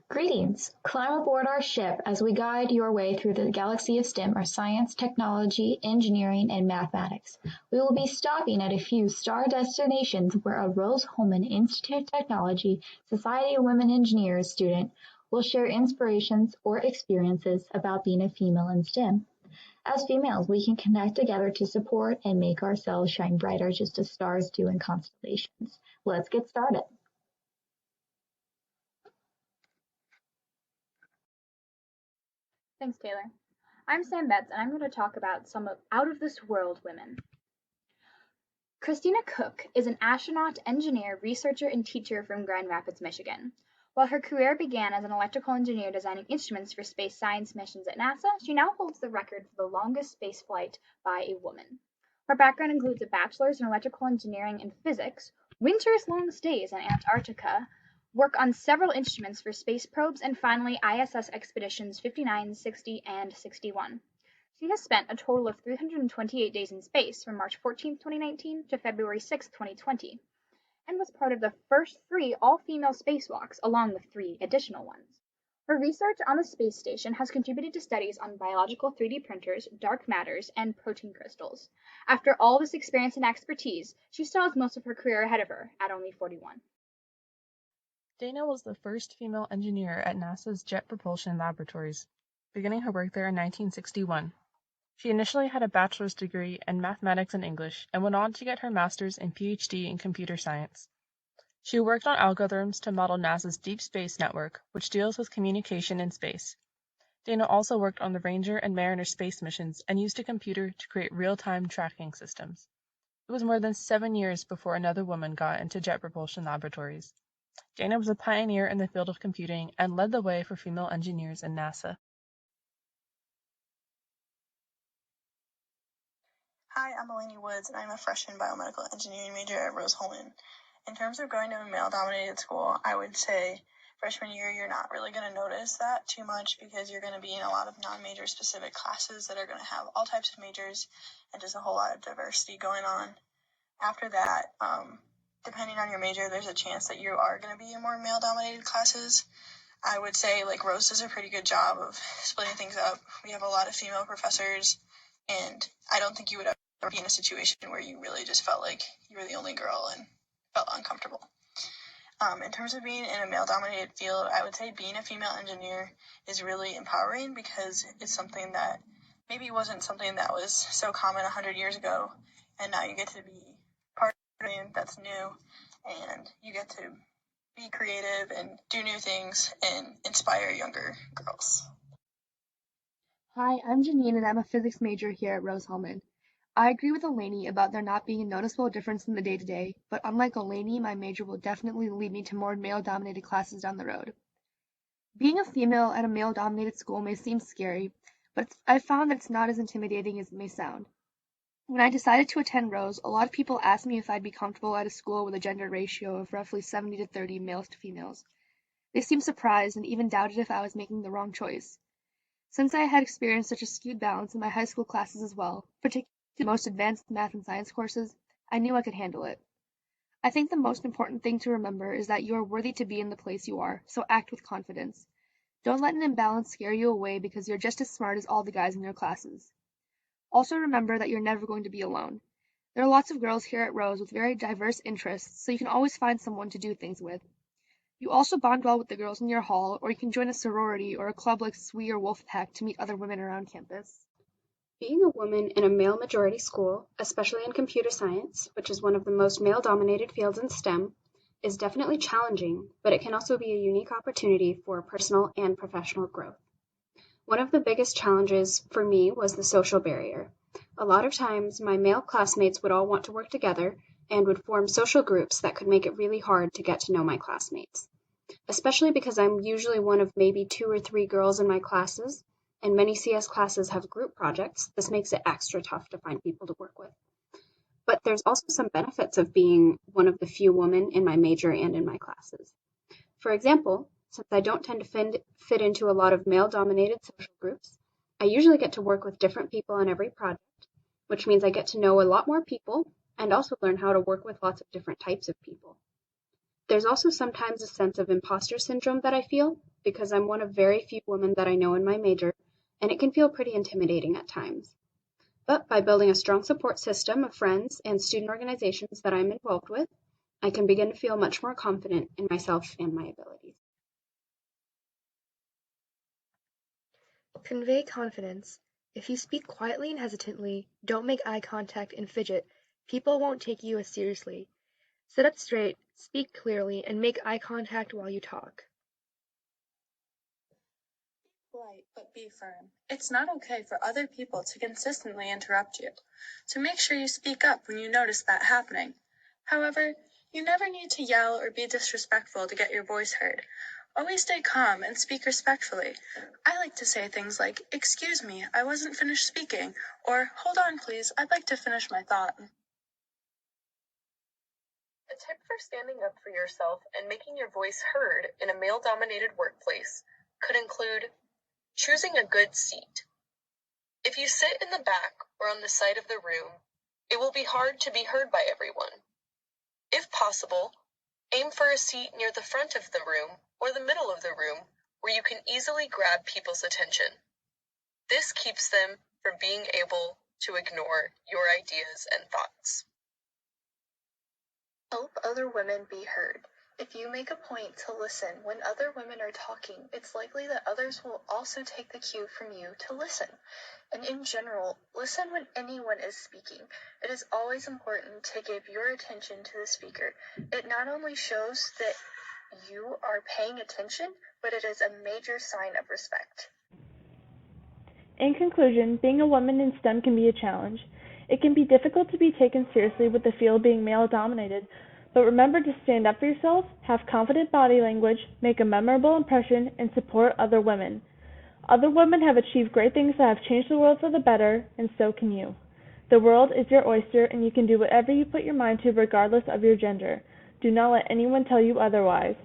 Greetings! Climb aboard our ship as we guide your way through the galaxy of STEM or science, technology, engineering, and mathematics. We will be stopping at a few star destinations where a Rose-Hulman Institute of Technology Society of Women Engineers student will share inspirations or experiences about being a female in STEM. As females, we can connect together to support and make ourselves shine brighter just as stars do in constellations. Let's get started. Thanks, Taylor. I'm Sam Betts, and I'm going to talk about some out-of-this-world women. Christina Koch is an astronaut, engineer, researcher, and teacher from Grand Rapids, Michigan. While her career began as an electrical engineer designing instruments for space science missions at NASA, she now holds the record for the longest space flight by a woman. Her background includes a bachelor's in electrical engineering and physics, winter's-long stays in Antarctica, work on several instruments for space probes, and finally ISS expeditions 59, 60, and 61. She has spent a total of 328 days in space from March 14, 2019 to February 6, 2020, and was part of the first 3 all-female spacewalks along with 3 additional ones. Her research on the space station has contributed to studies on biological 3D printers, dark matters, and protein crystals. After all this experience and expertise, she still has most of her career ahead of her at only 41. Dana was the first female engineer at NASA's Jet Propulsion Laboratories, beginning her work there in 1961. She initially had a bachelor's degree in mathematics and English and went on to get her master's and PhD in computer science. She worked on algorithms to model NASA's Deep Space Network, which deals with communication in space. Dana also worked on the Ranger and Mariner space missions and used a computer to create real-time tracking systems. It was more than 7 years before another woman got into Jet Propulsion Laboratories. Dana was a pioneer in the field of computing and led the way for female engineers in NASA. Hi, I'm Eleni Woods, and I'm a freshman biomedical engineering major at Rose-Hulman. In terms of going to a male-dominated school, I would say freshman year you're not really going to notice that too much because you're going to be in a lot of non-major specific classes that are going to have all types of majors and just a whole lot of diversity going on. After that, depending on your major, there's a chance that you are going to be in more male-dominated classes. I would say Rose does a pretty good job of splitting things up. We have a lot of female professors, and I don't think you would ever be in a situation where you really just felt like you were the only girl and felt uncomfortable. In terms of being in a male-dominated field, I would say being a female engineer is really empowering because it's something that maybe wasn't something that was so common 100 years ago, and now you get to be part of something that's new, and you get to be creative and do new things and inspire younger girls. Hi, I'm Janine, and I'm a physics major here at Rose-Hulman. I agree with Eleni about there not being a noticeable difference in the day-to-day, but unlike Eleni, my major will definitely lead me to more male-dominated classes down the road. Being a female at a male-dominated school may seem scary, but I've found that it's not as intimidating as it may sound. When I decided to attend Rose, a lot of people asked me if I'd be comfortable at a school with a gender ratio of roughly 70 to 30 males to females. They seemed surprised and even doubted if I was making the wrong choice. Since I had experienced such a skewed balance in my high school classes as well, particularly the most advanced math and science courses, I knew I could handle it. I think the most important thing to remember is that you are worthy to be in the place you are, so act with confidence. Don't let an imbalance scare you away because you're just as smart as all the guys in your classes. Also remember that you're never going to be alone. There are lots of girls here at Rose with very diverse interests, so you can always find someone to do things with. You also bond well with the girls in your hall, or you can join a sorority or a club like SWE or Wolfpack to meet other women around campus. Being a woman in a male-majority school, especially in computer science, which is one of the most male-dominated fields in STEM, is definitely challenging, but it can also be a unique opportunity for personal and professional growth. One of the biggest challenges for me was the social barrier. A lot of times, my male classmates would all want to work together and would form social groups that could make it really hard to get to know my classmates. Especially because I'm usually one of maybe 2 or 3 girls in my classes, and many CS classes have group projects, this makes it extra tough to find people to work with. But there's also some benefits of being one of the few women in my major and in my classes. For example, since I don't tend to fit into a lot of male-dominated social groups, I usually get to work with different people on every project, which means I get to know a lot more people and also learn how to work with lots of different types of people. There's also sometimes a sense of imposter syndrome that I feel because I'm one of very few women that I know in my major, and it can feel pretty intimidating at times. But by building a strong support system of friends and student organizations that I'm involved with, I can begin to feel much more confident in myself and my abilities. Convey confidence. If you speak quietly and hesitantly, don't make eye contact and fidget, people won't take you as seriously. Sit up straight, speak clearly, and make eye contact while you talk. Polite, but be firm. It's not okay for other people to consistently interrupt you, so make sure you speak up when you notice that happening. However, you never need to yell or be disrespectful to get your voice heard. Always stay calm and speak respectfully. I like to say things like, "Excuse me, I wasn't finished speaking," or "Hold on, please, I'd like to finish my thought." A tip for standing up for yourself and making your voice heard in a male-dominated workplace could include choosing a good seat. If you sit in the back or on the side of the room, it will be hard to be heard by everyone. If possible, aim for a seat near the front of the room or the middle of the room where you can easily grab people's attention. This keeps them from being able to ignore your ideas and thoughts. Help other women be heard. If you make a point to listen when other women are talking, it's likely that others will also take the cue from you to listen. And in general, listen when anyone is speaking. It is always important to give your attention to the speaker. It not only shows that you are paying attention, but it is a major sign of respect. In conclusion, being a woman in STEM can be a challenge. It can be difficult to be taken seriously with the field being male-dominated, but remember to stand up for yourself, have confident body language, make a memorable impression, and support other women. Other women have achieved great things that have changed the world for the better, and so can you. The world is your oyster, and you can do whatever you put your mind to regardless of your gender. Do not let anyone tell you otherwise.